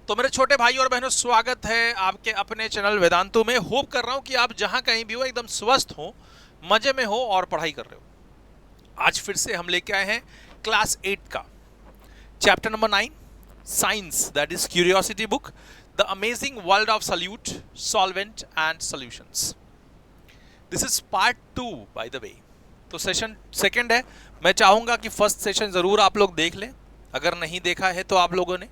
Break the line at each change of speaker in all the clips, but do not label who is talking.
तो मेरे छोटे भाई और बहनों, स्वागत है आपके अपने चैनल वेदांतु में। होप कर रहा हूं कि आप जहां कहीं भी हो एकदम स्वस्थ हो, मजे में हो और पढ़ाई कर रहे हो। आज फिर से हम लेके आए हैं क्लास 8 का chapter number 9, science, that is curiosity book, the amazing world of solute, solvent and solutions. This is part 2 by the way. तो सेशन सेकंड है। मैं चाहूंगा कि फर्स्ट सेशन जरूर आप लोग देख लें, अगर नहीं देखा है तो आप लोगों ने,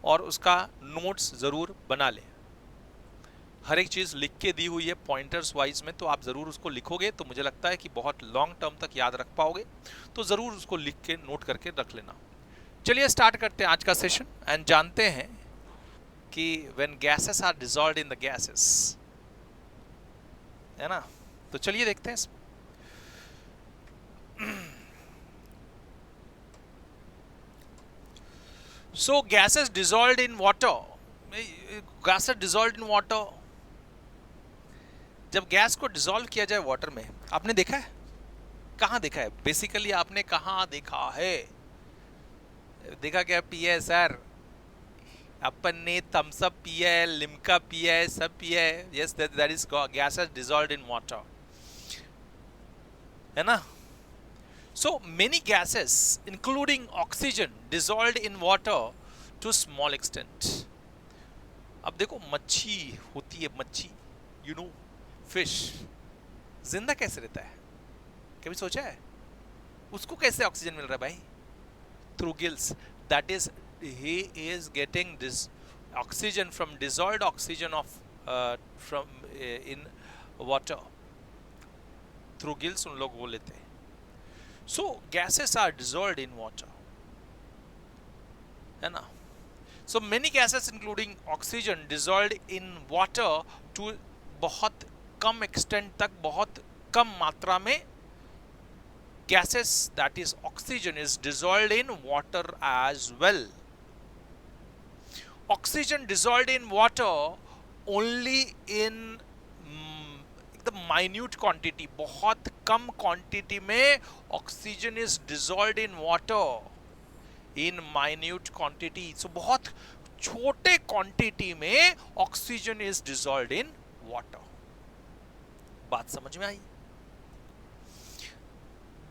और उसका नोट्स जरूर बना लें। हर एक चीज लिख के दी हुई है पॉइंटर्स वाइज में, तो आप जरूर उसको लिखोगे तो मुझे लगता है कि बहुत लॉन्ग टर्म तक याद रख पाओगे। तो जरूर उसको लिख के नोट करके रख लेना। चलिए स्टार्ट करते हैं आज का सेशन एंड जानते हैं कि when gases are dissolved in the gases, है ना। तो चलिए देखते हैं। So gases dissolved in water, gases dissolved in water, जब गैस को डिसॉल्व किया जाए वाटर में, आपने देखा है? कहाँ देखा है? बेसिकली आपने कहाँ देखा है? देखा क्या पिया है सर? अपन ने थम्स अप पिया है, लिम्का पिया है, सब पिया है। Yes, that is gases dissolved in water, है ना। So many gases, including oxygen, dissolved in water to small extent. अब देखो, मच्छी होती है, मच्छी, यू नो, फिश, जिंदा कैसे रहता है? कभी सोचा है? उसको कैसे ऑक्सीजन मिल रहा है भाई? Through gills. That is, he is getting this oxygen from dissolved oxygen of from in water through gills, उन लोग वो लेते हैं। So gases are dissolved in water, है ना। So many gases including oxygen dissolved in water to बहुत कम extent तक, बहुत कम मात्रा में gases, that is oxygen, is dissolved in water as well. Oxygen dissolved in water only in the minute quantity, बहुत कम quantity में oxygen is dissolved in water, in minute quantity. So बहुत छोटे क्वांटिटी में oxygen is dissolved in water. बात समझ में आई?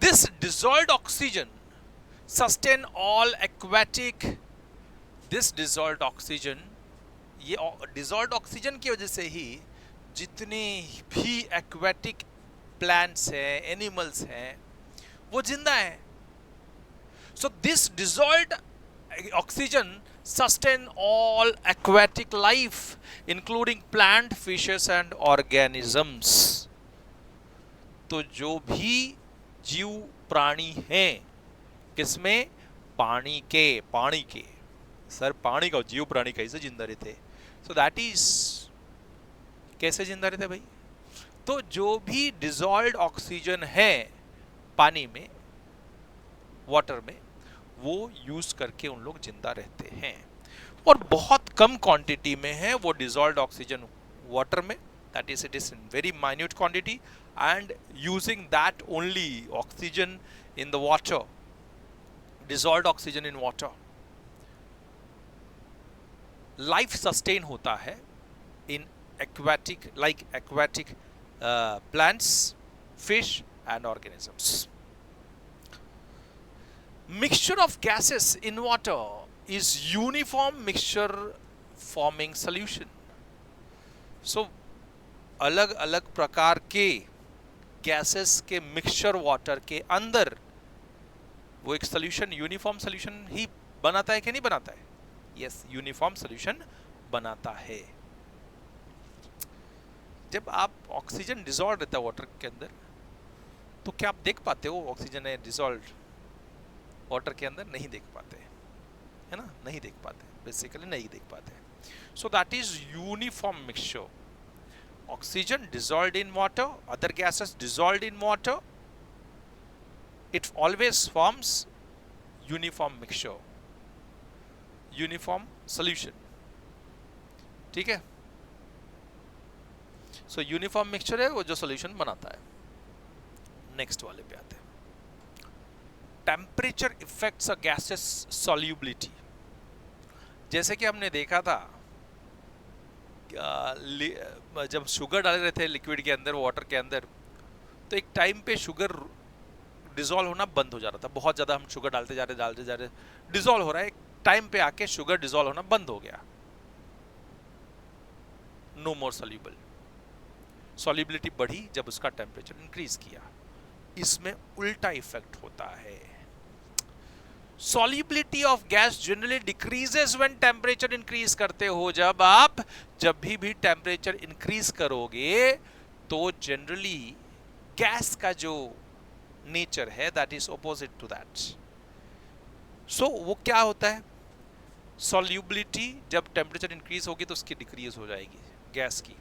This dissolved oxygen sustain all aquatic, this dissolved oxygen, ये डिसॉल्व्ड ऑक्सीजन की वजह से ही जितने भी एक्वेटिक प्लांट्स हैं, एनिमल्स हैं, वो जिंदा हैं। So this dissolved oxygen sustain all aquatic life including plant, fishes and organisms. तो जो भी जीव प्राणी हैं, किसमें? पानी के सर, पानी का जीव प्राणी कैसे जिंदा रहते? सो दैट इज, कैसे जिंदा रहते भाई? तो जो भी डिसॉल्व्ड ऑक्सीजन है पानी में, वाटर में, वो यूज करके उन लोग जिंदा रहते हैं। और बहुत कम क्वांटिटी में है वो डिसॉल्व्ड ऑक्सीजन वाटर में, that is it is in very minute quantity, and using that only oxygen in the water, dissolved oxygen in water, life sustain होता है इन aquatic, like aquatic plants, fish and organisms. Mixture of gases in water is uniform mixture forming solution. So अलग अलग प्रकार के gases के mixture water के अंदर वो एक सोल्यूशन, यूनिफॉर्म सोल्यूशन ही बनाता है कि नहीं बनाता है? यस, यूनिफॉर्म सोल्यूशन बनाता है। जब आप ऑक्सीजन डिसॉल्व रहता है वाटर के अंदर, तो क्या आप देख पाते हो ऑक्सीजन है डिसॉल्व वाटर के अंदर? नहीं देख पाते, है ना, नहीं देख पाते, बेसिकली नहीं देख पाते। सो that is uniform mixture, oxygen dissolved in water, other gases dissolved in water, it always forms uniform mixture, uniform solution. ठीक है। सो यूनिफॉर्म मिक्सचर है वो जो सॉल्यूशन बनाता है। नेक्स्ट वाले पे आते हैं। टेम्परेचर इफेक्ट्स अ गैसेस सॉल्युबिलिटी। जैसे कि हमने देखा था जब शुगर डाल रहे थे लिक्विड के अंदर, वाटर के अंदर, तो एक टाइम पे शुगर डिसॉल्व होना बंद हो जा रहा था। बहुत ज़्यादा हम शुगर डालते जा रहे डिसॉल्व हो रहा है, एक टाइम पे आके शुगर डिसॉल्व होना बंद हो गया, नो मोर सॉल्युबल। सॉल्युबिलिटी बढ़ी जब उसका टेम्परेचर इंक्रीज किया। इसमें उल्टा इफेक्ट होता है। Solubility of gas generally decreases when temperature increase करते हो। जब भी टेम्परेचर इंक्रीज करोगे तो जनरली गैस का जो नेचर है that is opposite to that. So वो क्या होता है, सॉल्युबिलिटी जब टेम्परेचर इंक्रीज होगी तो उसकी डिक्रीज हो जाएगी गैस की।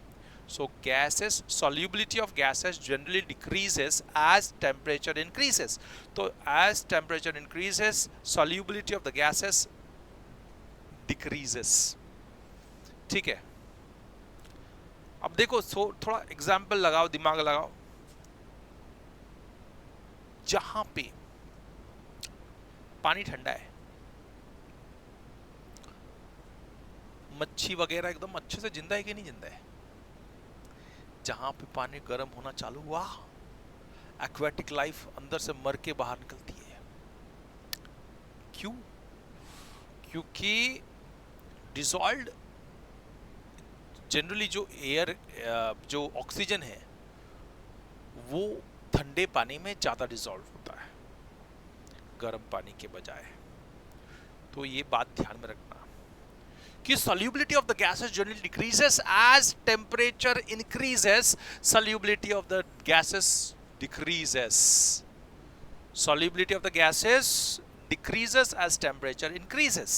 So gases, solubility of gases generally decreases as temperature increases. तो as temperature increases, solubility of the gases decreases. ठीक है, अब देखो थोड़ा एग्जाम्पल लगाओ, दिमाग लगाओ। जहां पे पानी ठंडा है, मच्छी वगैरह एकदम अच्छे से जिंदा है कि नहीं जिंदा है। जहां पे पानी गर्म होना चालू हुआ, एक्वेटिक लाइफ अंदर से मर के बाहर निकलती है। क्यों? क्योंकि डिसॉल्व्ड जनरली जो एयर, जो ऑक्सीजन है वो ठंडे पानी में ज्यादा डिसॉल्व होता है गर्म पानी के बजाय। तो ये बात ध्यान में रखना कि solubility of the gases generally decreases as temperature increases. Solubility of the gases decreases. Solubility of the gases decreases as temperature increases.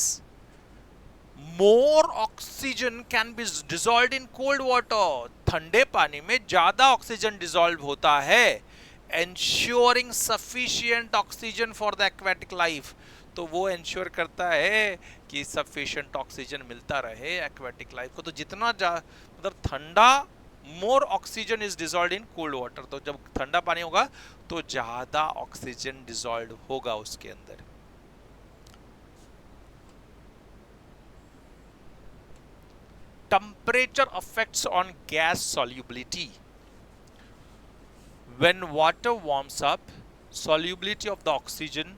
More oxygen can be dissolved in cold water. ठंडे पानी में ज्यादा ऑक्सीजन डिसॉल्व होता है, ensuring sufficient oxygen for the aquatic life. तो वो ensure करता है कि सफिशिएंट ऑक्सीजन मिलता रहे एक्वेटिक लाइफ को। तो जितना मतलब ठंडा, मोर oxygen is dissolved in cold water. तो जब ठंडा पानी होगा तो ज्यादा ऑक्सीजन डिसॉल्व होगा उसके अंदर। Temperature affects on gas solubility. When water warms up, solubility of the oxygen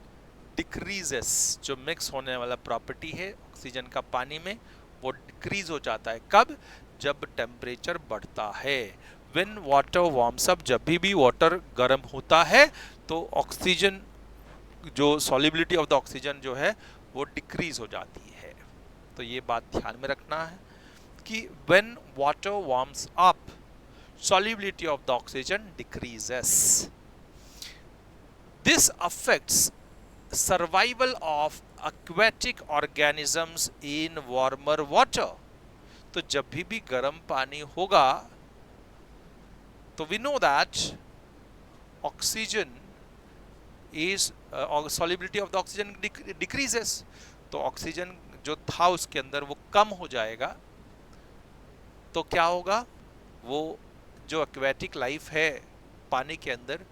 decreases. जो मिक्स होने वाला प्रॉपर्टी है ऑक्सीजन का पानी में वो डिक्रीज हो जाता है। कब? जब टेम्परेचर बढ़ता है। व्हेन वाटर वार्म्स अप, जब भी वाटर गर्म होता है तो ऑक्सीजन, जो सॉल्युबिलिटी ऑफ द ऑक्सीजन जो है वो डिक्रीज हो जाती है। तो ये बात ध्यान में रखना है कि when water warms up, solubility of the oxygen decreases. This affects survival of aquatic organisms in warmer water. तो जब भी गर्म पानी होगा तो we know that oxygen is solubility of the oxygen decreases. तो ऑक्सीजन जो था उसके अंदर वो कम हो जाएगा। तो क्या होगा, वो जो एक्वेटिक लाइफ है पानी के अंदर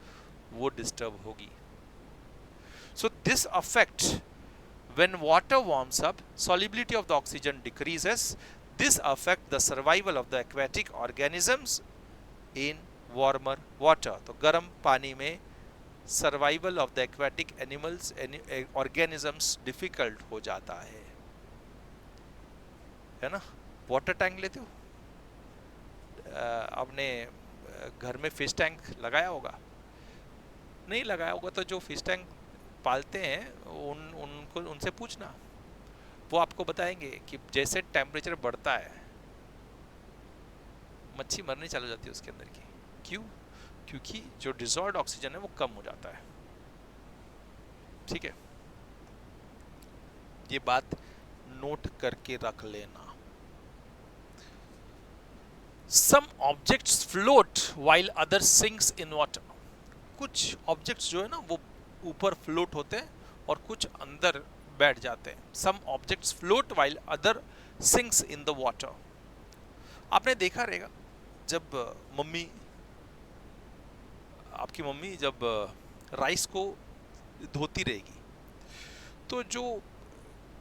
वो डिस्टर्ब होगी। So this affect, when water warms up, solubility of the oxygen decreases. This affect the survival of the aquatic organisms in warmer water. तो गर्म पानी में survival of the aquatic animals organisms difficult हो जाता है ना। Water tank लेते हो, आपने घर में फिश टैंक लगाया होगा, नहीं लगाया होगा तो जो फिश टैंक पालते हैं उनको उनसे पूछना, वो आपको बताएंगे कि जैसे टेम्परेचर बढ़ता है मच्छी मरने चालू जाती है उसके अंदर की। क्यों? क्योंकि जो डिसॉल्व्ड ऑक्सीजन है वो कम हो जाता है। ठीक है, ये बात नोट करके रख लेना। Some objects float while others sinks in water. कुछ ऑब्जेक्ट्स जो है ना वो ऊपर फ्लोट होते हैं और कुछ अंदर बैठ जाते हैं। Some objects float while other sinks in the water. आपने देखा रहेगा जब आपकी मम्मी जब राइस को धोती रहेगी तो जो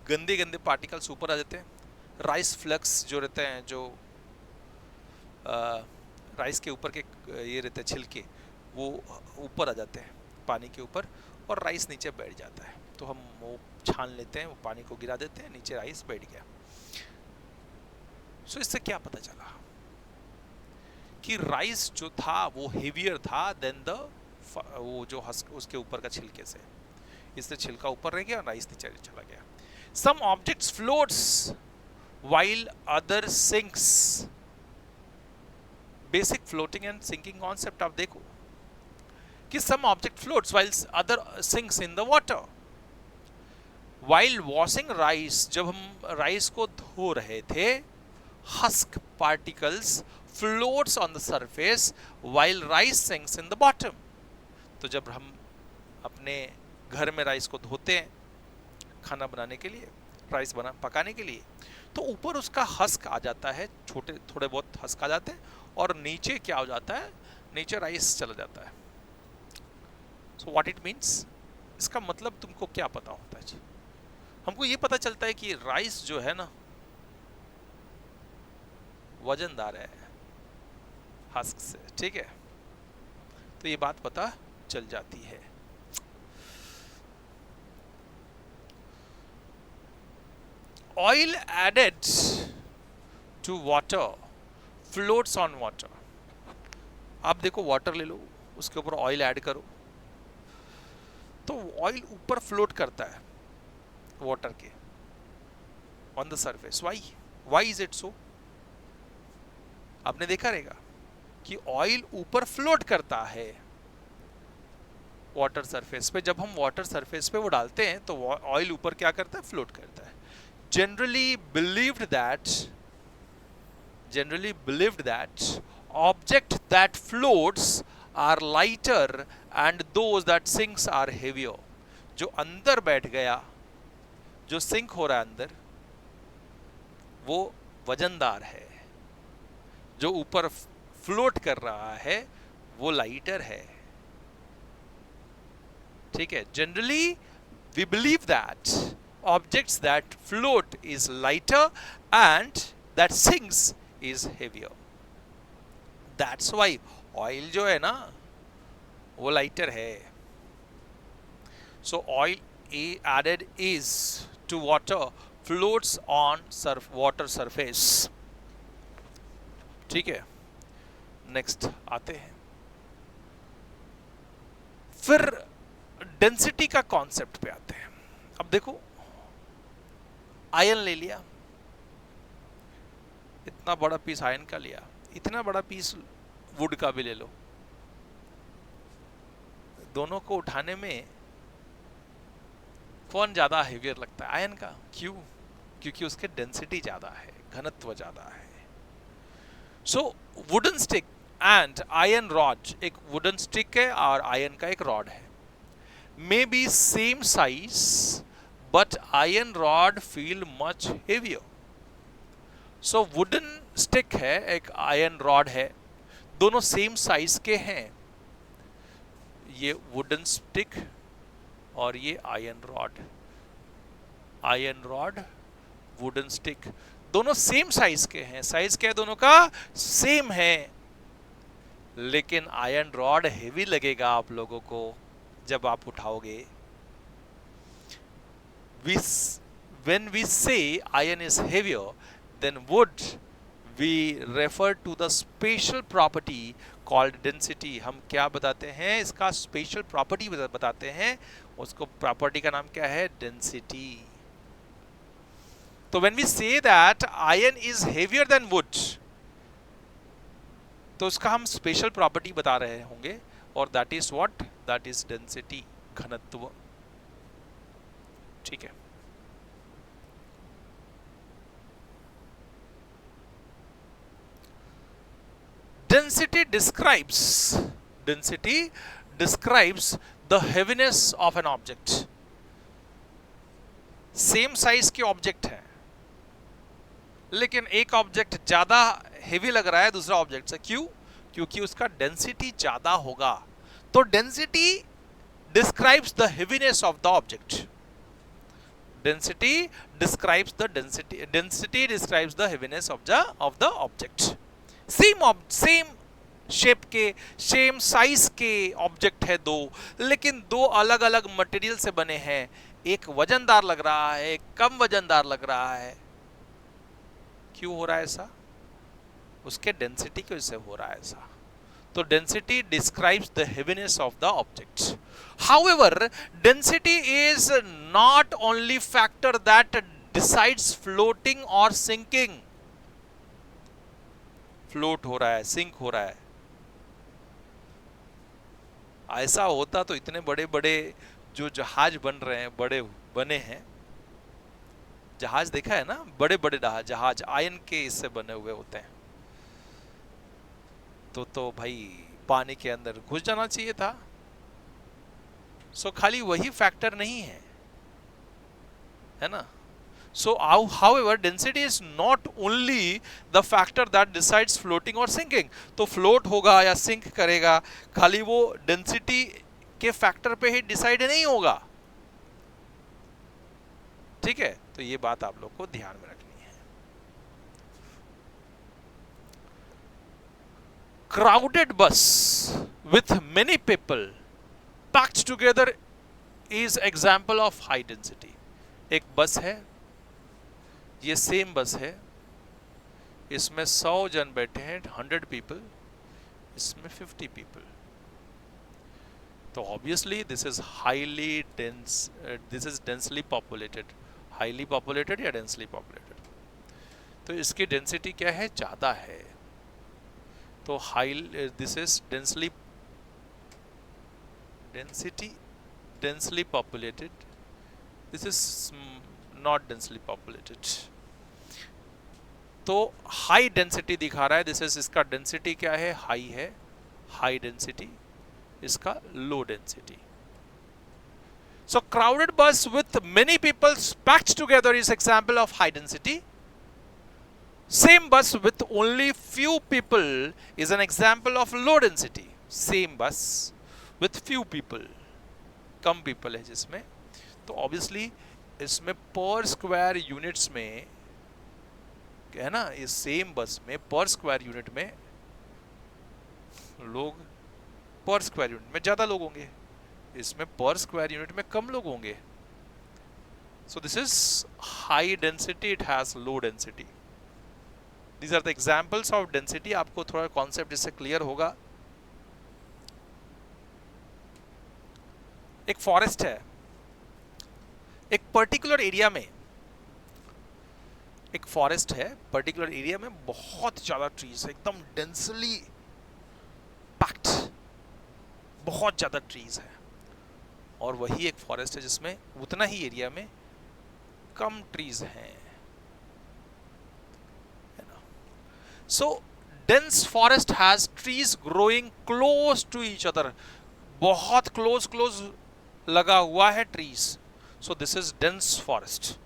गंदे गंदे पार्टिकल्स ऊपर आ जाते हैं राइस फ्लक्स जो रहते हैं, जो राइस के ऊपर के ये रहते हैं छिलके, वो ऊपर आ जाते हैं पानी के ऊपर और राइस नीचे बैठ जाता है। तो हम वो छान लेते हैं, वो पानी को गिरा देते हैं, नीचे राइस बैठ गया। सो इससे क्या पता चला कि राइस जो था वो हेवियर था देन द वो जो हस्क उसके ऊपर का छिलके से, इससे छिलका ऊपर रह गया और राइस नीचे चला गया। Some objects floats while other sinks। Basic floating and sinking concept आप देखो कि some object floats while other sinks in the water। while washing rice, जब हम राइस को धो रहे थे, husk particles floats on the surface while rice sinks in the bottom। तो जब हम अपने घर में राइस को धोते हैं खाना बनाने के लिए, राइस पकाने के लिए, तो ऊपर उसका हस्क आ जाता है, छोटे थोड़े बहुत हस्क आ जाते हैं और नीचे क्या हो जाता है, नीचे राइस चला जाता है। सो व्हाट इट मीन्स, इसका मतलब तुमको क्या पता होता है जी? हमको ये पता चलता है कि राइस जो है ना वजनदार है हस्क से, ठीक है, तो ये बात पता चल जाती है। Oil added to water floats on water। आप देखो वाटर ले लो, उसके ऊपर ऑयल ऐड करो तो ऑयल ऊपर फ्लोट करता है वाटर के on the surface. Why is it so? आपने देखा रहेगा कि ऑयल ऊपर फ्लोट करता है वाटर सरफेस पे। जब हम वाटर सरफेस पे वो डालते हैं तो ऑयल ऊपर क्या करता है, फ्लोट करता है। generally believed that object that floats are lighter and those that sinks are heavier। जो अंदर बैठ गया, जो सिंक हो रहा है अंदर, वो वजनदार है, जो ऊपर फ्लोट कर रहा है वो लाइटर है, ठीक है। generally we believe that objects that float is lighter and that sinks is heavier। that's why oil जो है ना वो lighter है। so oil added is to water floats on water surface, ठीक है। नेक्स्ट आते हैं, फिर डेंसिटी का कॉन्सेप्ट पे आते हैं। अब देखो आयन ले लिया, इतना बड़ा पीस आयन का लिया, इतना बड़ा पीस वुड का भी ले लो, दोनों को उठाने में कौन ज्यादा हेवियर लगता है? आयन का। क्यों? क्योंकि उसके डेंसिटी ज्यादा है, घनत्व ज्यादा है। So wooden stick and iron rod, एक वुडन स्टिक है और आयरन का एक रॉड है, may be same size but iron rod feel much heavier। so wooden stick है, एक iron rod है, दोनों सेम साइज के हैं, ये wooden stick और ये iron rod wooden stick दोनों सेम साइज के हैं। साइज क्या है दोनों का? सेम है, लेकिन आयरन रॉड हेवी लगेगा आप लोगों को जब आप उठाओगे। when we say iron is heavier than wood, we refer to the special property called density। हम क्या बताते हैं? इसका स्पेशल प्रॉपर्टी बताते हैं, उसको प्रॉपर्टी का नाम क्या है? डेंसिटी। तो when we say that iron is heavier than wood, तो उसका हम स्पेशल प्रॉपर्टी बता रहे होंगे, और that is what? That is density, घनत्व, ठीक है। Density describes the heaviness of an object। Same size के ऑब्जेक्ट है, लेकिन एक ऑब्जेक्ट ज्यादा हेवी लग रहा है दूसरा ऑब्जेक्ट से। क्यों? क्योंकि उसका डेंसिटी ज्यादा होगा। तो density describes the heaviness of the object। Density describes the density describes the heaviness of the object. Same shape के सेम साइज के ऑब्जेक्ट है दो, लेकिन दो अलग अलग मटेरियल से बने हैं, एक वजनदार लग रहा है एक कम वजनदार लग रहा है। क्यों हो रहा है ऐसा? उसके डेंसिटी की वजह से हो रहा है ऐसा। तो density describes the heaviness of the object. However density is not only factor that decides floating और सिंकिंग। फ्लोट हो रहा है, सिंक हो रहा है, ऐसा होता तो इतने बड़े बड़े जो जहाज बन रहे हैं, बड़े बने हैं, जहाज देखा है ना, बड़े बड़े जहाज आयन के इससे बने हुए होते हैं, तो भाई पानी के अंदर घुस जाना चाहिए था। सो खाली वही फैक्टर नहीं है ना। So however density is not only the factor that decides floating or sinking। तो float होगा या sink करेगा खाली वो density के फैक्टर पे ही डिसाइड नहीं होगा, ठीक है। तो ये बात आप लोग को ध्यान में रखनी है। Crowded bus with many people packed together is example of high density। एक बस है, ये सेम बस है, इसमें 100 जन बैठे हैं, 100 पीपल, इसमें 50 पीपल, तो obviously this is highly dense, this is densely populated. Highly populated या डेंसली पॉपुलेटेड, तो इसकी डेंसिटी क्या है? ज्यादा है। तो high this is densely populated, this is not densely populated. तो हाई डेंसिटी दिखा रहा है, दिस इज, इसका डेंसिटी क्या है? हाई है, हाई डेंसिटी, इसका low density. So crowded bus with many people packed together is example of high density. Same bus with only few people is an example of low density. Same bus with few people, कम people है जिसमें, तो obviously इसमें पर square units में है ना, इस सेम बस में पर स्क्वायर यूनिट में लोग, पर स्क्वायर यूनिट में ज्यादा लोग होंगे, इसमें पर स्क्वायर यूनिट में कम लोग होंगे। So this is high density, it has low density. These are the examples of density. आपको थोड़ा कॉन्सेप्ट इससे क्लियर होगा। एक फॉरेस्ट है, एक पर्टिकुलर एरिया में, एक फॉरेस्ट है, पर्टिकुलर एरिया में बहुत ज्यादा ट्रीज है, एकदम डेंसली पैक्ड, बहुत ज्यादा ट्रीज है। और वही एक फॉरेस्ट है जिसमें उतना ही एरिया में कम ट्रीज हैं, है ना। So dense forest has trees growing close to each other, बहुत क्लोज लगा हुआ है trees. So this is dense forest.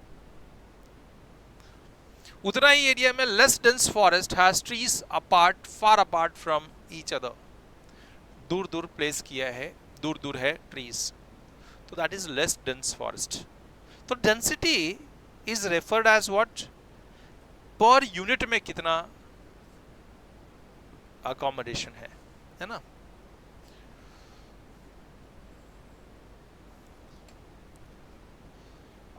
उतना ही एरिया में less dense forest has trees apart, far apart from each other, दूर दूर प्लेस किया है, दूर दूर है ट्रीज, तो that is less dense forest. तो density is referred as what? Per unit में कितना अकोमोडेशन है ना।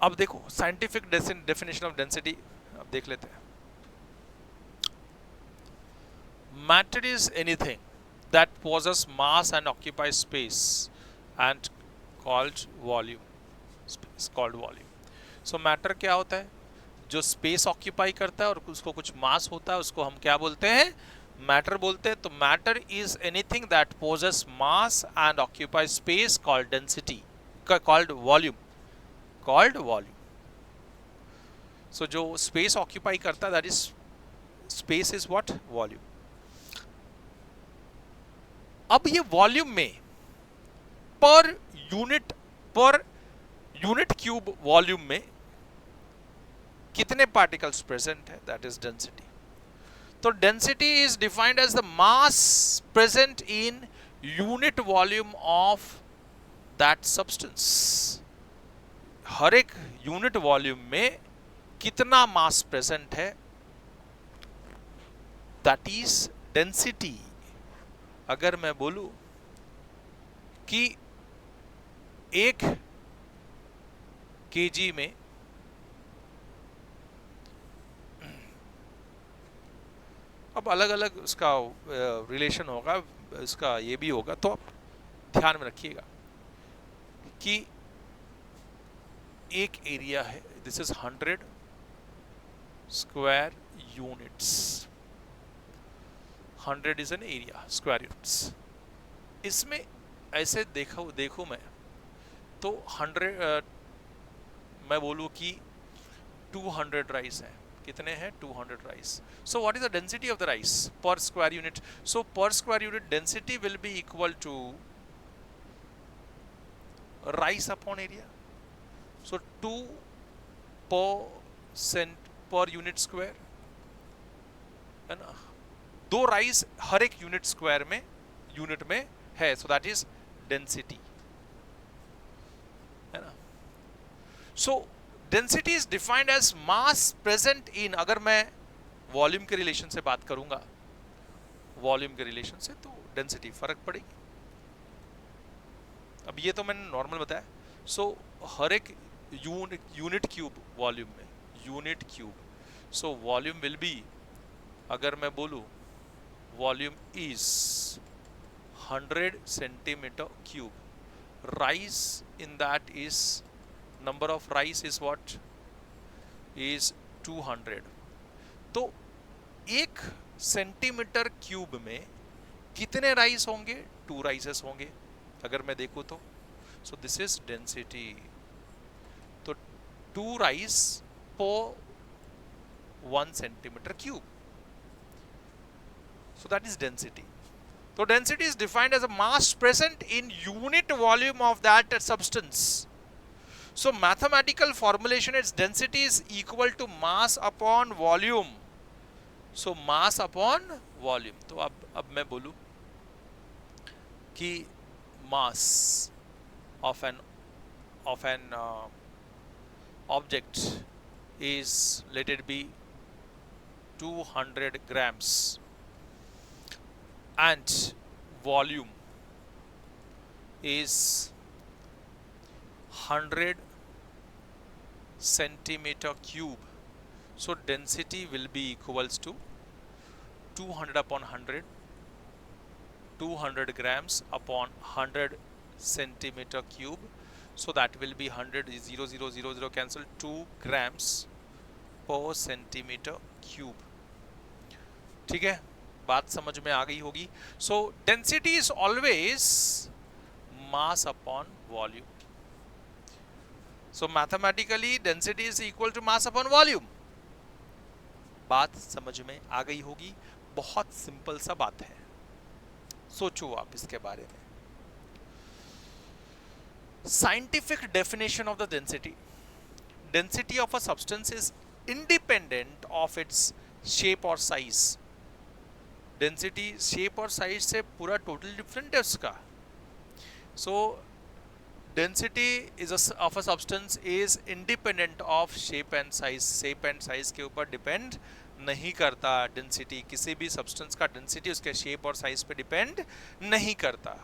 अब देखो साइंटिफिक डेफिनेशन ऑफ डेंसिटी अब देख लेते हैं। Matter is anything that possesses mass and occupies space and called volume, space called volume। so matter क्या होता है? जो स्पेस ऑक्यूपाई करता है और उसको कुछ मास होता है, उसको हम क्या बोलते हैं? मैटर बोलते हैं। तो matter is anything that possesses mass and occupies space called density, called volume, called volume। so जो स्पेस ऑक्यूपाई करता है, that is, space is what? Volume. अब ये वॉल्यूम में पर यूनिट क्यूब वॉल्यूम में कितने पार्टिकल्स प्रेजेंट है, that is density. तो density is defined as the mass present in unit volume of that substance. हर एक यूनिट वॉल्यूम में कितना मास प्रेजेंट है, दैट इज डेंसिटी। अगर मैं बोलूं कि 1 केजी में अब अलग अलग उसका रिलेशन होगा, इसका ये भी होगा, तो आप ध्यान में रखिएगा कि एक एरिया है, this is 100 square units, 100 is an area square units. इसमें ऐसे देखूं मैं तो 100 मैं बोलूं कि 200 राइस है। कितने हैं? 200 rice. So what is the density of the rice per square unit? So per square unit density will be equal to rice upon area. So 2% per unit square है ना, 2 राइस हर एक यूनिट में है, so that is density है ना। So density is defined as mass present in, अगर मैं volume के रिलेशन से बात करूंगा, वॉल्यूम के रिलेशन से, तो डेंसिटी फर्क पड़ेगी। अब ये तो मैंने नॉर्मल बताया। सो हर एक यूनिट क्यूब वॉल्यूम में, unit cube, so volume will be, अगर मैं बोलूं volume is 100 centimetre cube, rice in that is, number of rice is what is 200। तो 1 सेंटीमीटर क्यूब में कितने राइस होंगे? 2 राइसेस होंगे अगर मैं देखूं तो। So this is density. तो 2 rice per 1 centimetre cube, so that is density. तो density is defined as a mass present in unit volume of that substance. So mathematical formulation is density is equal to mass upon volume. So mass upon volume. तो अब मैं बोलूं कि mass of an object is, let it be 200 grams, and volume is 100 centimeter cube. So density will be equals to 200 upon 100, 200 grams upon 100 centimeter cube. So that will be 100, 0 0 0 0 cancel, 2 grams per centimeter cube। ठीक है, बात समझ में आ गई होगी। So density is always mass upon volume। So mathematically density is equal to mass upon volume। बात समझ में आ गई होगी, बहुत सिंपल सा बात है, सोचो आप इसके बारे में। Scientific definition of the density: density of a substance is independent of its shape or size। Density shape और size से पूरा total different है उसका। So density of a substance is independent of shape and size। shape and size के ऊपर depend नहीं करता density, किसी भी substance का density उसके shape और size पे depend नहीं करता।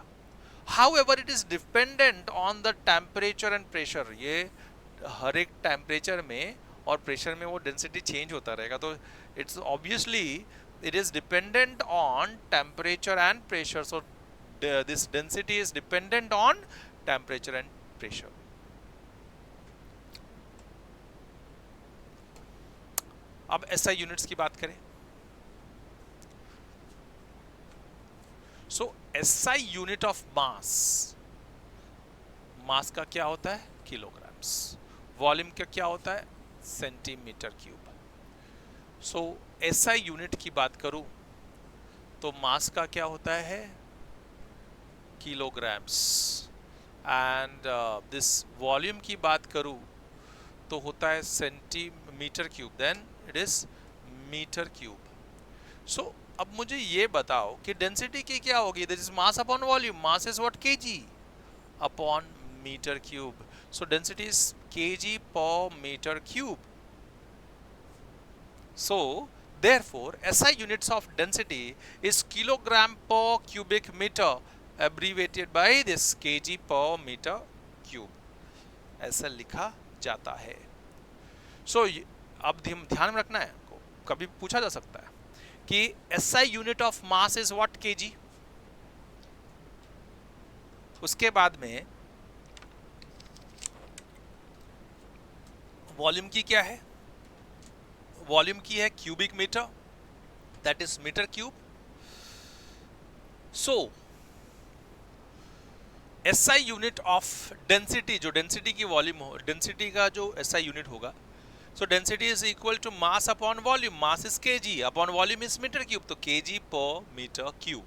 However, it is dependent on the temperature and pressure। ये हर एक temperature में और pressure में वो density change होता रहेगा, तो it's obviously it is dependent on temperature and pressure। So this density is dependent on temperature and pressure। अब SI यूनिट्स की बात करें, सो SI यूनिट ऑफ मास, मास का क्या होता है? किलोग्राम्स। वॉल्यूम का क्या होता है? Centimetre cube. So SI unit की बात करूं तो मास का क्या होता है? किलोग्राम्स। एंड दिस वॉल्यूम की बात करूं तो होता है centimetre cube, then it is metre cube. So अब मुझे ये बताओ कि डेंसिटी की क्या होगी? This is mass upon volume. Mass is what? Kg upon metre cube. So density is kg per metre cube. So therefore SI units of density is kilogram per cubic meter, abbreviated by this kg per meter cube, ऐसा लिखा जाता है. So अब ध्यान में रखना है, कभी पूछा जा सकता है कि SI unit of mass is what, kg. उसके बाद में वॉल्यूम की क्या है, वॉल्यूम की है cubic metre, that is metre cube. So SI unit of density, जो डेंसिटी की वॉल्यूम हो, डेंसिटी का जो SI यूनिट होगा, so density is equal to mass upon volume, mass is kg upon volume is meter cube, तो kg per meter cube.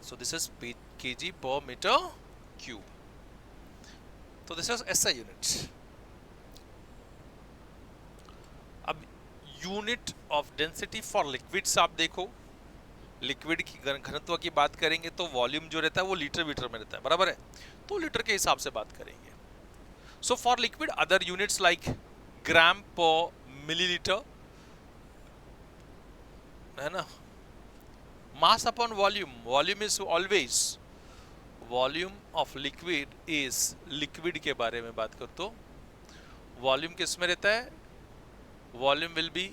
So this is kg per meter cube. So this is SI unit. अब unit of density for liquids आप देखो, liquid की घनत्व की बात करेंगे तो वॉल्यूम जो रहता है वो लीटर मीटर में रहता है, बराबर है, तो लीटर के हिसाब से बात करेंगे. So for liquid other units like gram per milliliter, है ना. Mass upon volume, volume is always, volume of liquid is, liquid के बारे में बात कर तो वॉल्यूम किस में रहता है, volume will be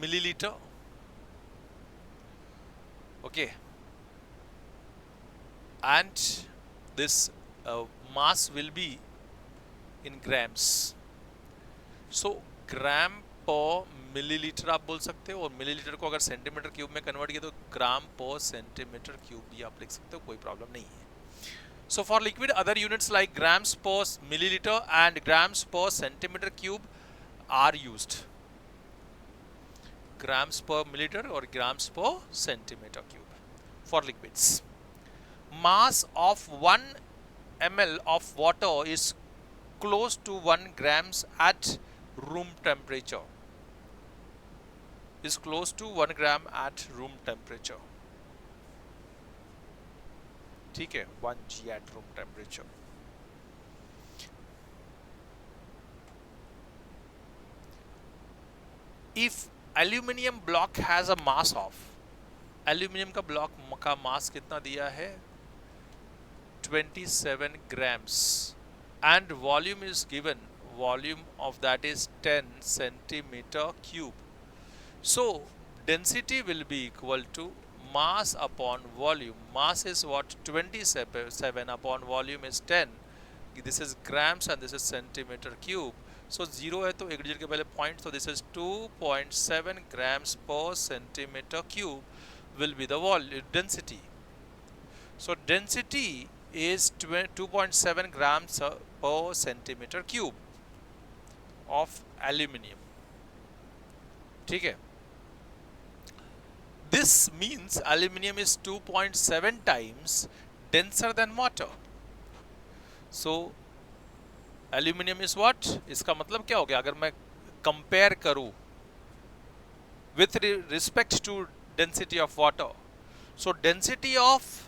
millilitre, okay, and this mass will be in grams. So gram per milliliter आप बोल सकते हो, और मिलीलीटर को अगर सेंटीमीटर क्यूब में कन्वर्ट किया तो ग्राम पर सेंटीमीटर क्यूब भी आप लिख सकते हो, कोई प्रॉब्लम नहीं है. So for liquid other units like grams per milliliter and grams per centimeter cube are used. Grams per milliliter or grams per centimeter cube for liquids. Mass of 1 ml of water is close to 1 grams at room temperature. Is close to 1 gram at room temperature. ठीक है, 1 g at room temperature. If aluminium block has a mass of, aluminium का block का मास कितना दिया है, 27 grams, and volume is given, volume of that is 10 centimeter cube. So density will be equal to mass upon volume. Mass is what, 27 upon volume is 10. This is grams and this is centimeter cube. So 0 है तो एक digit के पहले point, so this is 2.7 grams per centimeter cube will be the volume density. So density is 2.7 grams per centimeter cube of aluminium. ठीक है, this means aluminium is 2.7 times denser than water. So aluminium is what, इसका मतलब क्या हो गया, अगर मैं compare करूं with respect to density of water, so density of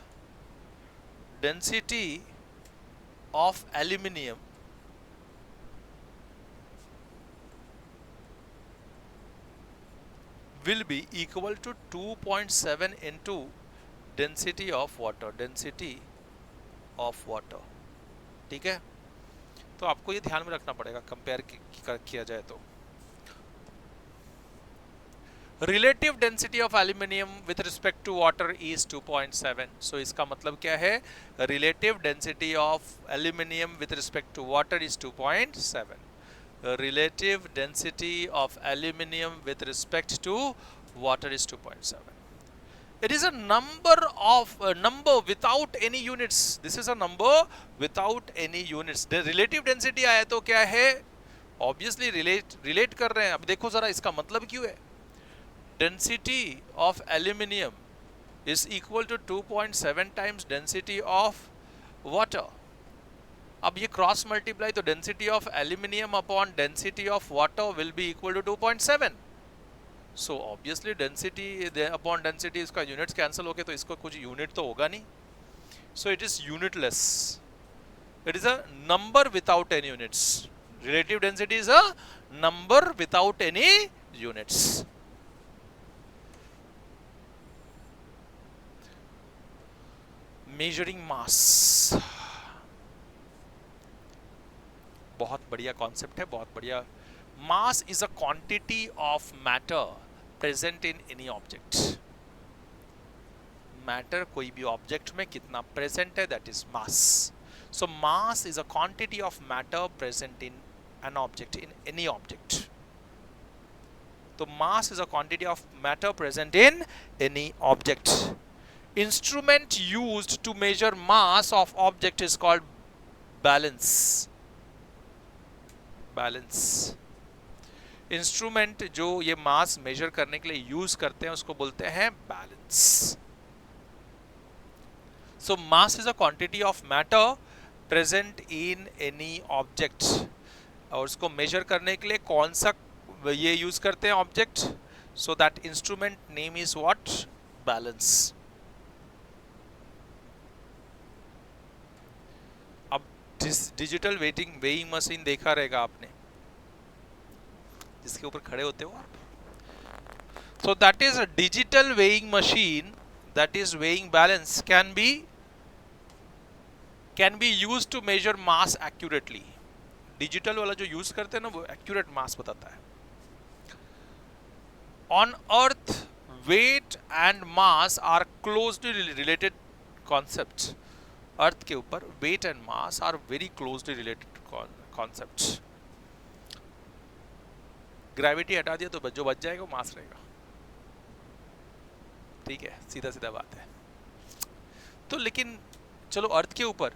aluminium will be equal to 2.7 into density of water, density of water. ठीक है, तो आपको ये ध्यान में रखना पड़ेगा कंपेयर किया जाए तो. Relative density of aluminium with respect to water is 2.7. So इसका मतलब क्या है, relative density of aluminium with respect to water is 2.7. Relative density of aluminium with respect to water is 2.7. It is a number without any units. This is a number without any units. The relative density आया तो क्या है, obviously relate कर रहे हैं. अब देखो जरा इसका मतलब क्यों है. Density of aluminium is equal to 2.7 times density of water. अब ये क्रॉस मल्टीप्लाई, तो density of aluminium upon density of water will be equal to 2.7. So obviously density upon density, इसका यूनिट्स कैंसिल हो गए तो इसको कुछ यूनिट तो होगा नहीं. So it is unitless. It is a number without any units. Relative density is a number without any units. Measuring mass, बहुत बढ़िया कॉन्सेप्ट है, बहुत बढ़िया. Mass is a quantity of matter present in any object. Matter कोई भी object में कितना present है, that is mass. So mass is a quantity of matter present in an object, in any object. So mass is a quantity of matter present in any object. Instrument used to measure mass of object is called balance. Balance. Instrument जो ये मास major करने के लिए use करते हैं उसको बोलते हैं balance. So mass is a quantity of matter present in any object. और उसको मेजर करने के लिए कौन सा ये यूज करते हैं object. So that instrument name is what, balance. अब डिजिटल वेइंग मशीन देखा रहेगा आपने, जिसके ऊपर खड़े होते हो आप. So that is a digital weighing machine that is weighing balance can be used to measure mass accurately. Digital वाला जो यूज करते हैं ना वो एक्यूरेट मास बताता है. On earth weight and mass are closely related concepts. अर्थ के ऊपर weight and mass are very closely related concepts. Gravity हटा दिया तो जो बच जाएगा वो मास रहेगा. ठीक है, सीधा सीधा बात है. तो लेकिन चलो अर्थ के ऊपर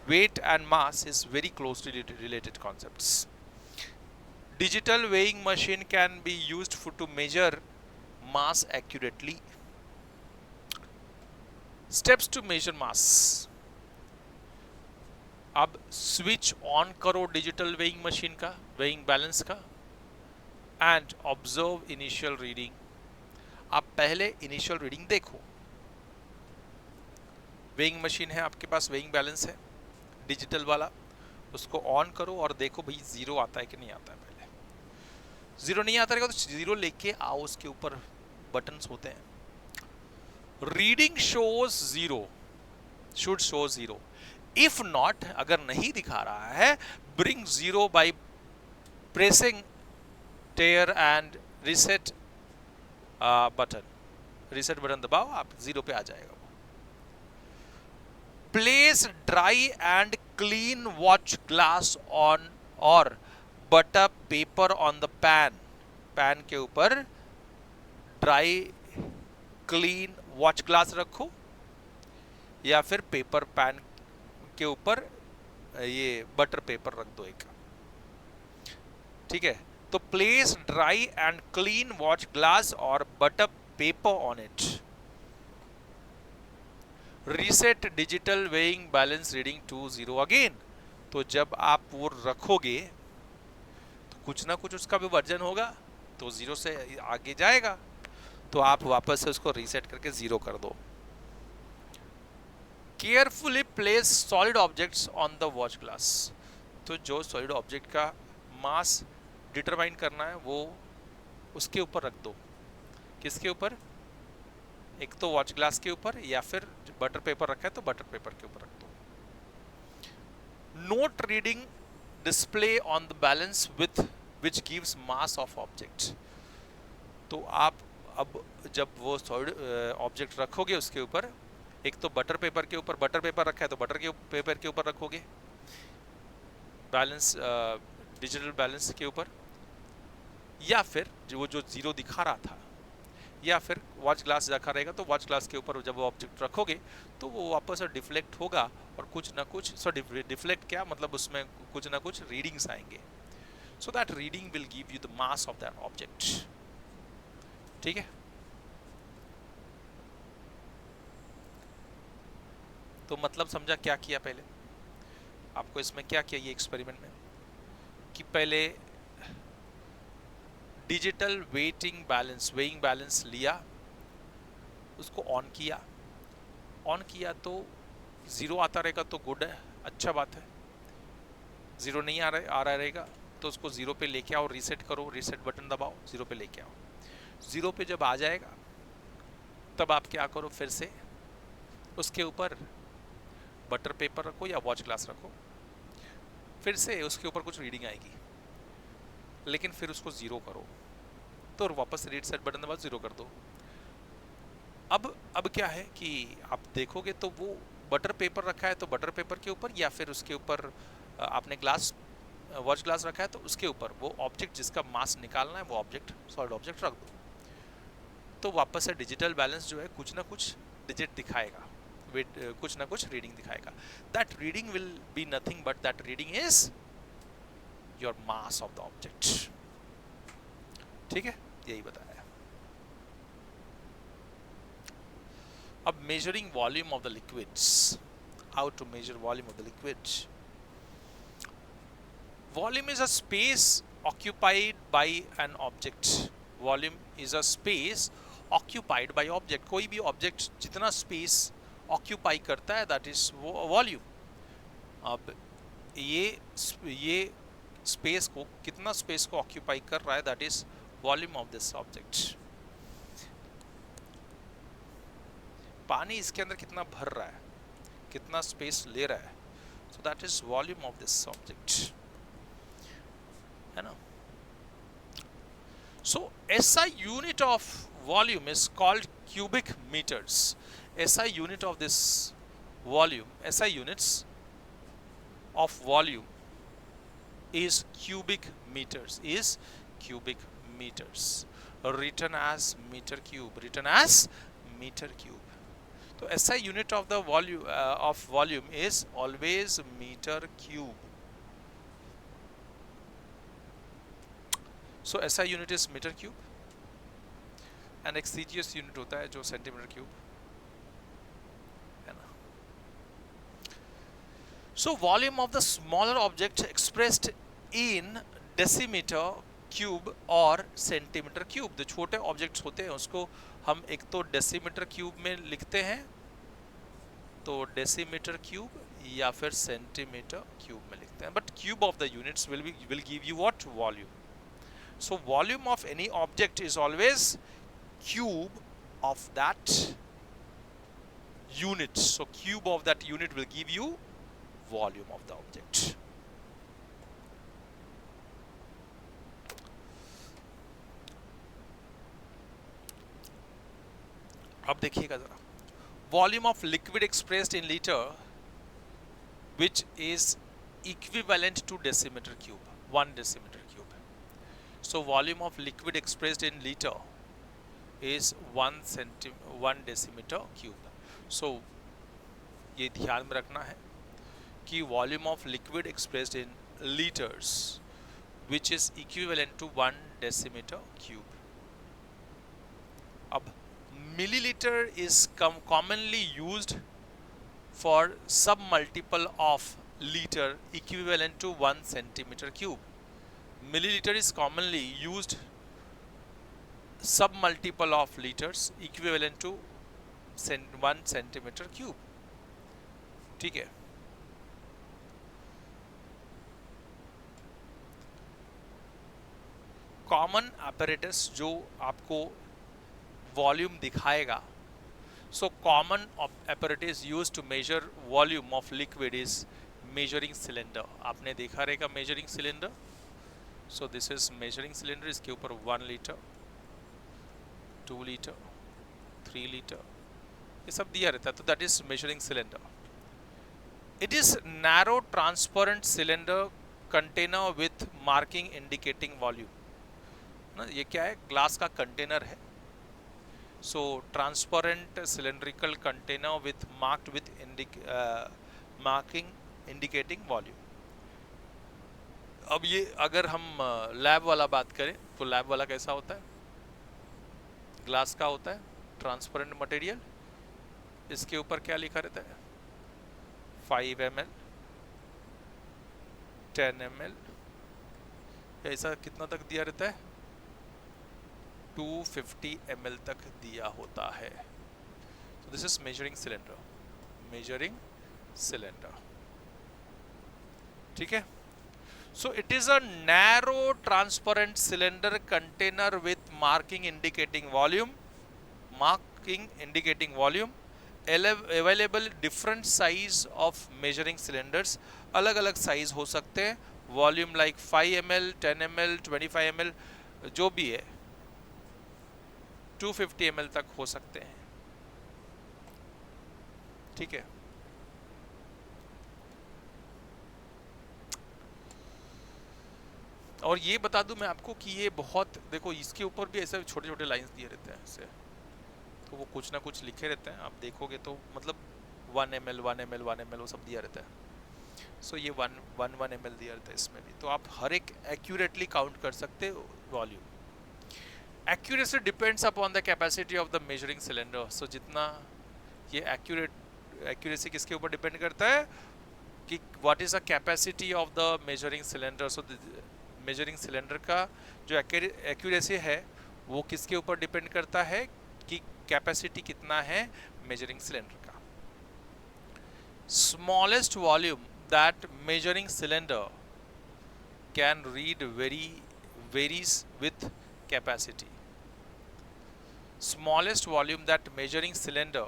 weight and mass is very closely related concepts. Digital weighing machine can be used for to measure mass accurately. Steps to measure mass. अब स्विच ऑन करो डिजिटल वेइंग मशीन का, वेइंग बैलेंस का, and observe initial reading. आप पहले initial reading देखो. Weighing machine है आपके पास, वेइंग बैलेंस है डिजिटल वाला, उसको ऑन करो और देखो भाई जीरो आता है कि नहीं आता है. पहले जीरो नहीं आता रहेगा तो जीरो लेके आओ, उसके ऊपर बटन्स होते हैं. Reading shows zero, should show zero. If not, अगर नहीं दिखा रहा है, bring zero by pressing tare and reset button. Reset button दबाओ, आप जीरो पे आ जाएगा. Place dry and clean watch glass on और butter paper on the pan. Pan के ऊपर ड्राई क्लीन वॉच ग्लास रखो या फिर पेपर पैन के ऊपर ये बटर पेपर रख दो एक. ठीक है, तो place dry and clean watch glass और butter paper on it. Reset digital weighing balance reading to zero again. तो जब आप वो रखोगे तो कुछ ना कुछ उसका भी वर्जन होगा, तो जीरो से आगे जाएगा, तो आप वापस से उसको रीसेट करके जीरो कर दो. Carefully place solid objects on the watch glass. तो जो सॉलिड ऑब्जेक्ट का मास डिटरमाइन करना है वो उसके ऊपर रख दो. किसके ऊपर, एक तो वॉच ग्लास के ऊपर या फिर बटर पेपर रखा है तो बटर पेपर के ऊपर रख दो. Note reading display on the balance with which gives mass of object. तो आप अब जब वो सॉलिड ऑब्जेक्ट रखोगे उसके ऊपर, एक तो बटर पेपर के ऊपर, बटर पेपर रखा है तो बटर के पेपर के ऊपर रखोगे बैलेंस, डिजिटल बैलेंस के ऊपर, या फिर वो जो जीरो दिखा रहा था, या फिर वॉच ग्लास रखा रहेगा तो वॉच ग्लास के ऊपर जब वो ऑब्जेक्ट रखोगे तो वो वापस डिफ्लेक्ट होगा और कुछ ना कुछ, सो डिफ्लेक्ट क्या मतलब, उसमें कुछ ना कुछ रीडिंग्स आएंगे. So that reading will give you the mass of that object. ठीक है, तो मतलब समझा क्या किया पहले आपको इसमें, क्या किया ये एक्सपेरिमेंट में, कि पहले डिजिटल वेइंग बैलेंस लिया, उसको ऑन किया तो जीरो आता रहेगा तो गुड है, अच्छा बात है. जीरो नहीं आ रहा रहेगा तो उसको 0 पे लेके आओ, रीसेट करो, रीसेट बटन दबाओ, 0 पे लेके आओ। 0 पे जब आ जाएगा तब आप क्या करो, फिर से उसके ऊपर बटर पेपर रखो या वॉच ग्लास रखो, फिर से उसके ऊपर कुछ रीडिंग आएगी, लेकिन फिर उसको 0 करो, तो वापस रीसेट बटन दबाओ, 0 कर दो। अब क्या है कि आप देखोगे तो वो बटर पेपर रखा है तो बटर पेपर के ऊपर, या फिर उसके ऊपर आपने ग्लास वॉच ग्लास रखा है तो उसके ऊपर वो ऑब्जेक्ट जिसका मास निकालना है वो ऑब्जेक्ट, सॉलिड ऑब्जेक्ट रख दो। तो वापस से डिजिटल बैलेंस जो है कुछ ना कुछ डिजिट दिखाएगा, कुछ ना कुछ रीडिंग दिखाएगा। That reading will be nothing but that reading is your mass of the object. ठीक है, यही बताया। अब measuring volume of the liquids. How to measure volume of the liquids? Volume is a space occupied by an object. Volume is a space occupied by object. कोई भी object जितना space occupy करता है that is volume. अब ये space को, कितना space को occupy कर रहा है that is volume of this object. पानी इसके अंदर कितना भर रहा है, कितना स्पेस ले रहा है, so that is volume of this object, है ना। So SI unit of volume is called cubic metres. SI unit of this volume, SI units of volume is cubic meters, written as meter cube, तो SI unit of the volume is always meter cube. So SI unit is meter cube and एक CGS unit होता है जो centimeter cube है ना। So volume of the smaller object expressed in decimeter cube और centimeter cube। जो छोटे objects होते हैं उसको हम एक तो डेसीमीटर क्यूब में लिखते हैं, तो डेसीमीटर क्यूब या फिर सेंटीमीटर क्यूब में लिखते हैं, but cube of the units will give you what? Volume. So volume of any object is always cube of that unit. So cube of that unit will give you volume of the object. अब देखिएगा जरा, volume of liquid expressed in litre which is equivalent to decimetre cube, 1 decimetre cube. So volume of liquid expressed in litre is 1 decimetre cube. So ये ध्यान में रखना है कि volume of liquid expressed in litres which is equivalent to 1 decimetre cube. अब milliliter is commonly used for sub multiple of liter equivalent to 1 centimeter cube. Milliliter is commonly used sub multiple of liters equivalent to 1 centimeter cube. ठीक है, common apparatus जो आपको volume दिखाएगा, so common apparatus used to measure volume of liquid is measuring cylinder. आपने देखा रहेगा measuring cylinder. So this is measuring cylinder, इसके ऊपर 1 लीटर, 2 लीटर, 3 लीटर ये सब दिया रहता है, तो that is measuring cylinder. It is narrow transparent cylinder container with marking indicating volume. ना ये क्या है, ग्लास का कंटेनर है। So transparent cylindrical container with marking indicating volume. अब ये अगर हम लैब वाला बात करें तो लैब वाला कैसा होता है, ग्लास का होता है, ट्रांसपेरेंट मटेरियल, इसके ऊपर क्या लिखा रहता है, 5 ml, 10 ml, ऐसा कितना तक दिया रहता है, 250 ml तक दिया होता है। So this is measuring cylinder, ठीक है। So it is a narrow transparent cylinder container with marking indicating volume, available different size of measuring cylinders, अलग अलग साइज हो सकते हैं, volume like 5 ml, 10 ml, 25 ml, जो भी है 250 ml तक हो सकते हैं, ठीक है। और ये बता दूं मैं आपको कि ये बहुत, देखो इसके ऊपर भी ऐसे छोटे छोटे लाइंस दिए रहते हैं ऐसे, तो वो कुछ ना कुछ लिखे रहते हैं, आप देखोगे तो मतलब 1 ml 1 ml 1 ml वो सब दिया रहता है। सो ये 1 ml दिया रहता है इसमें भी, तो आप हर एक एक्यूरेटली काउंट कर सकते हो volume. Accuracy depends upon the capacity of the measuring cylinder. So जितना ये एक्यूरेसी किसके ऊपर डिपेंड करता है कि what is the capacity of the measuring cylinder. So measuring cylinder का जो एक्यूरेसी है वो किसके ऊपर डिपेंड करता है कि कैपेसिटी कितना है मेजरिंग सिलेंडर का। Smallest volume that measuring cylinder can read varies with capacity. Smallest volume that measuring cylinder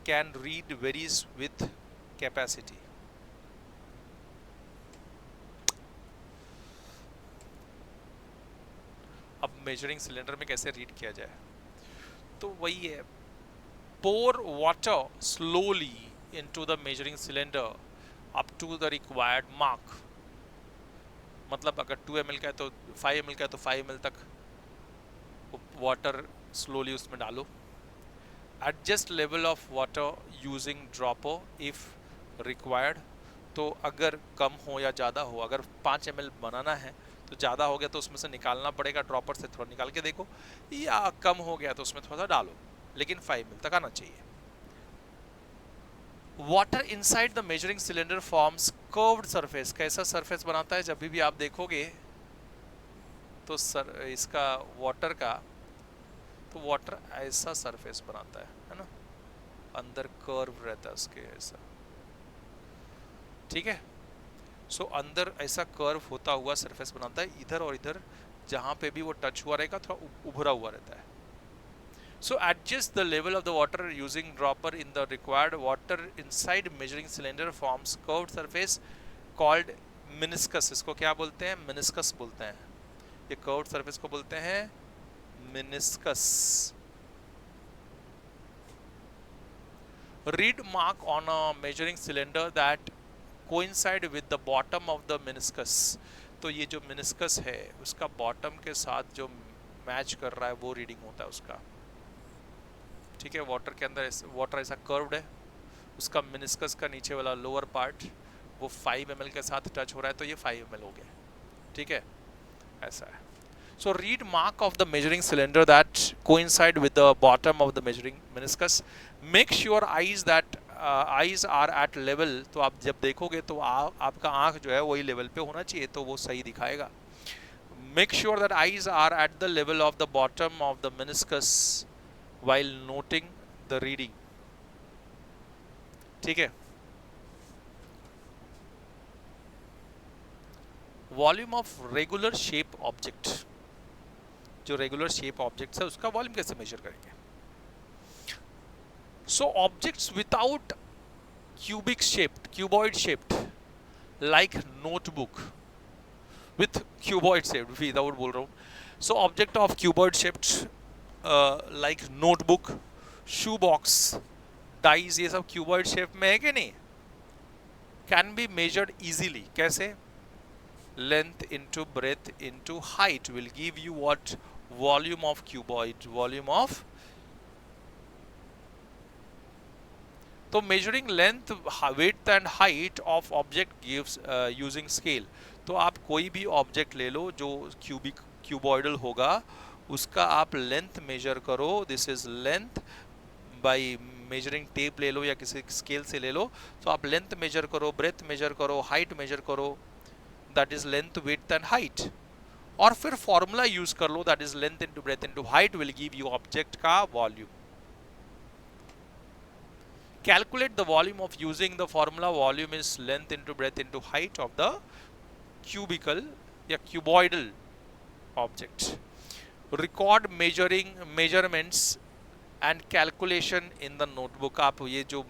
can read varies with capacity. अब मेजरिंग सिलेंडर में कैसे रीड किया जाए, तो वही है, pour water slowly into the measuring cylinder up to the required mark। मतलब अगर 2 ml का है तो 5 ml का है तो 5 ml तक वाटर स्लोली उसमें डालो। Adjust level of water using dropper if required. तो अगर कम हो या ज़्यादा हो, अगर 5 ml बनाना है तो ज़्यादा हो गया तो उसमें से निकालना पड़ेगा, ड्रॉपर से थोड़ा निकाल के देखो, या कम हो गया तो उसमें थोड़ा सा डालो, लेकिन 5 ml तक आना चाहिए। Water inside the measuring cylinder forms curved surface. कैसा सरफेस बनाता है, जब भी आप देखोगे तो इसका वाटर का, तो वाटर ऐसा सरफेस बनाता है ना, अंदर कर्व रहता है उसके ऐसा, ठीक है। सो अंदर ऐसा कर्व होता हुआ सरफेस बनाता है, इधर और इधर जहां पे भी वो टच हुआ रहेगा थोड़ा उभरा हुआ रहता है। So adjust the level of the water using dropper in the required water inside measuring cylinder forms curved surface called meniscus। इसको क्या बोलते हैं, meniscus बोलते हैं, ये curved surface को बोलते हैं meniscus। Read mark on a measuring cylinder that coincide with the bottom of the meniscus। तो ये जो meniscus है उसका bottom के साथ जो मैच कर रहा है वो रीडिंग होता है उसका, ठीक है। वाटर के अंदर वाटर ऐसा कर्व्ड है, उसका मेनिस्कस का नीचे वाला लोअर पार्ट वो 5 ml के साथ टच हो रहा है, तो ये 5 ml हो गया, ठीक है, ऐसा है। So read mark of the measuring cylinder that coincide with the bottom of the measuring meniscus. Make sure eyes are at level. तो आप जब देखोगे तो आपका आंख जो है वही लेवल पे होना चाहिए, तो वो सही दिखाएगा। Make sure that eyes are at the level of the bottom of the meniscus while noting the reading, ठीक है। Volume of regular shape object, जो रेगुलर शेप ऑब्जेक्ट्स है उसका वॉल्यूम कैसे मेजर करेंगे। So objects without cuboid shaped like notebook with cuboid shaped, without बोल रहा हूं। So object of cuboid shaped like notebook, shoe box, dies, ये सब क्यूबॉइड शेप में है कि नहीं, कैन बी मेजर्ड इजीली। कैसे, length into breadth into height will give you what, volume of cuboid, volume of. तो measuring length, width and height of object gives using scale. तो आप कोई भी ऑब्जेक्ट ले लो जो क्यूबॉइडल होगा, उसका आप लेंथ मेजर करो। This is length by measuring tape ले लो या किसी स्केल से ले लो, तो आप लेंथ मेजर करो, ब्रेथ मेजर करो, हाइट मेजर करो, that is length, width and height. और फिर फॉर्मूला यूज कर लो, that is length into breadth into height will give you object का volume. Calculate the volume of using the formula volume is length into breadth into height of the cubical या cuboidal object. Record measurements and calculation in the notebook. आप ये जो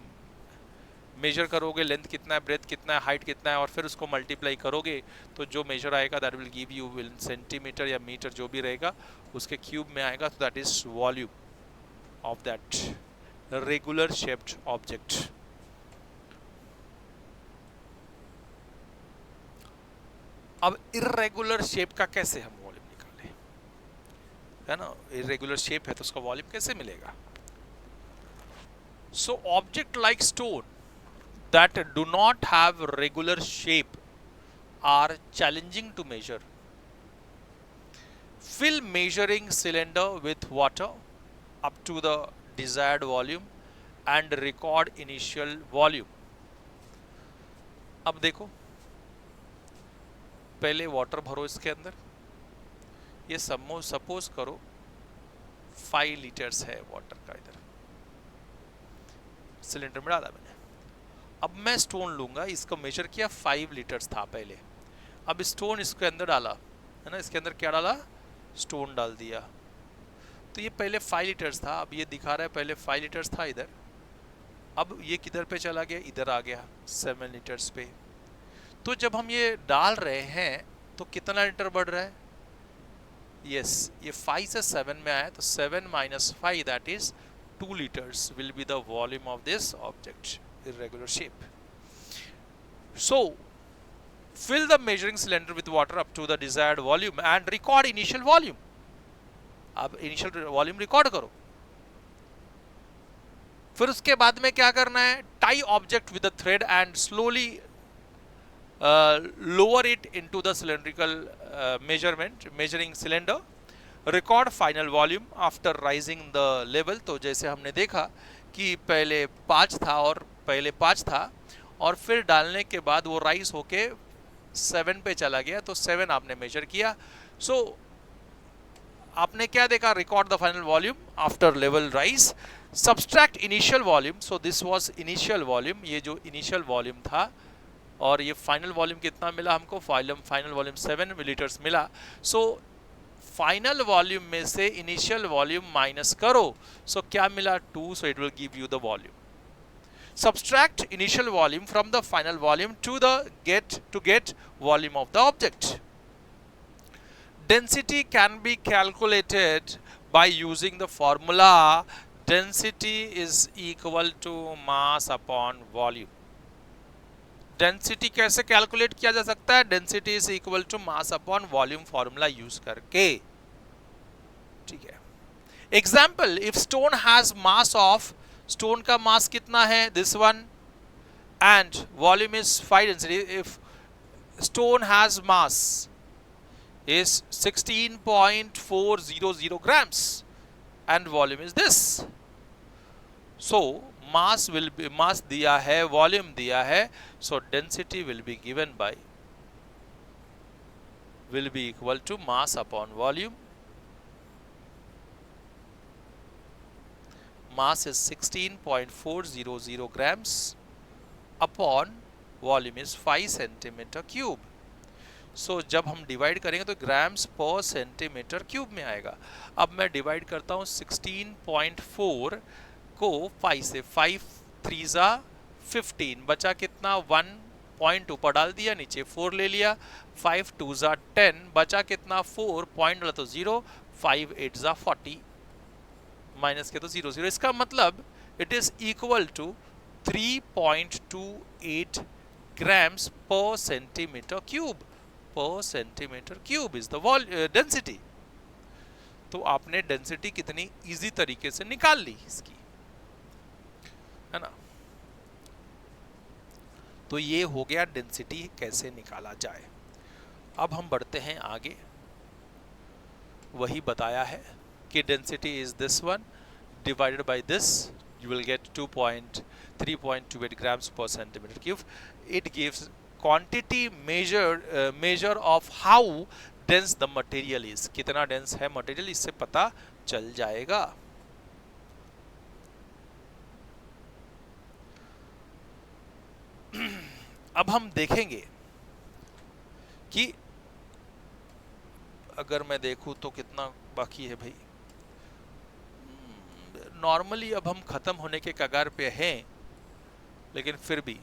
major करोगे length कितना है, breath कितना है, हाइट कितना है, और फिर उसको मल्टीप्लाई करोगे तो जो मेजर आएगा that will give you in centimetre या मीटर जो भी रहेगा उसके क्यूब में आएगा. तो that is volume of that regular shaped object. अब इर्रेगुलर शेप का कैसे हम वॉल्यूम निकालें, है ना. इर्रेगुलर शेप है तो उसका वॉल्यूम कैसे मिलेगा. So object like stone that do not have regular shape are challenging to measure. Fill measuring cylinder with water up to the desired volume and record initial volume. अब देखो, पहले water भरो इसके अंदर. ये सपोज करो 5 लीटर्स है water का, इधर सिलेंडर में डाला मैंने. अब मैं स्टोन लूंगा, इसको मेजर किया 5 लीटर्स था पहले. अब स्टोन इसके अंदर डाला, है ना. इसके अंदर क्या डाला, स्टोन डाल दिया. तो ये पहले 5 लीटर्स था, अब ये दिखा रहा है पहले 5 लीटर्स था इधर. अब ये किधर पे चला गया, इधर आ गया 7 लीटर्स पे. तो जब हम ये डाल रहे हैं तो कितना लीटर बढ़ रहा है. यस, ये 5 से 7 में आया तो 7 minus 5 that is 2 liters will be the volume of this object, irregular shape. So fill the measuring cylinder with water up to the desired volume and record initial volume. अब initial volume record करो. फिर उसके बाद में क्या करना है, tie object with a thread and slowly lower it into the cylindrical measuring cylinder. Record final volume after rising the level. तो जैसे हमने देखा कि पहले 5 था और फिर डालने के बाद वो राइज होके 7 पे चला गया, तो 7 आपने मेजर किया. सो आपने क्या देखा, record the final volume after level rise. Subtract initial volume. So this was initial volume, ये जो इनिशियल वॉल्यूम था, और ये फाइनल वॉल्यूम कितना मिला हमको, फाइनल वॉल्यूम 7 लीटर्स मिला. सो फाइनल वॉल्यूम में से इनिशियल वॉल्यूम माइनस करो, सो क्या मिला 2. So it will give you the volume. Subtract initial volume from the final volume to get volume of the object. Density can be calculated by using the formula density is equal to mass upon volume. Density कैसे calculate किया जा सकता है, density is equal to mass upon volume formula use करके. ठीक है. Example, if stone has mass of, stone का मास कितना है, this one, and volume is 5 density. If stone has mass is 16.400 grams and volume is this, so mass will be, mass दिया है, volume दिया है, so density will be given by, will be equal to mass upon volume. Mass is 16.400 grams upon volume is 5 centimeter cube. So जब हम divide करेंगे तो grams पर centimetre cube में आएगा. अब मैं डिवाइड करता हूँ 16.4 को 5 से, 5 3 जा 15, बचा कितना 1 पॉइंट ऊपर डाल दिया, नीचे 4 ले लिया, 5 2 जा 10, बचा कितना 4 पॉइंट डाला तो 0, 5 8 जा 40, माइनस के तो 0 0. इसका मतलब it is equal to 3.28 grams per centimeter cube. Per centimeter cube is the density. तो आपने डेंसिटी कितनी इजी तरीके से निकाल ली इसकी, है ना. तो ये हो गया डेंसिटी कैसे निकाला जाए. अब हम बढ़ते हैं आगे. वही बताया है कि density is this one divided by this, you will get 3.28 grams per centimeter cube. It gives quantity measure of how dense the material is. कितना dense है material, इससे पता चल जाएगा. अब हम देखेंगे कि अगर मैं देखूं तो कितना बाकी है भाई। नॉर्मली अब हम खत्म होने के कगार पे हैं, लेकिन फिर भी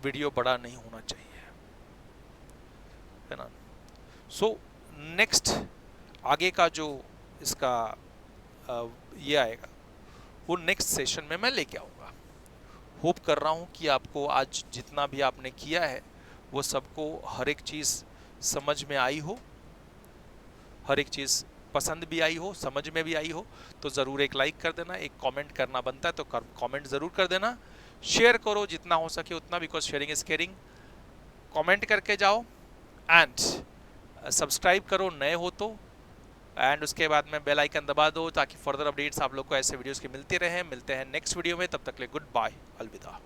वीडियो बड़ा नहीं होना चाहिए, है ना। सो नेक्स्ट आगे का जो इसका ये आएगा वो नेक्स्ट सेशन में मैं लेके आऊँगा। होप कर रहा हूँ कि आपको आज जितना भी आपने किया है वो सबको हर एक चीज़ समझ में आई हो, हर एक चीज़ पसंद भी आई हो, समझ में भी आई हो। तो ज़रूर एक लाइक कर देना, एक कमेंट करना बनता है तो कमेंट ज़रूर कर देना, शेयर करो जितना हो सके उतना, because sharing is caring. Comment करके जाओ एंड सब्सक्राइब करो नए हो तो, एंड उसके बाद में बेल आइकन दबा दो ताकि फर्दर अपडेट्स आप लोग को ऐसे वीडियोस की मिलती रहे। मिलते हैं नेक्स्ट वीडियो में, तब तक के लिए गुड बाय, अलविदा।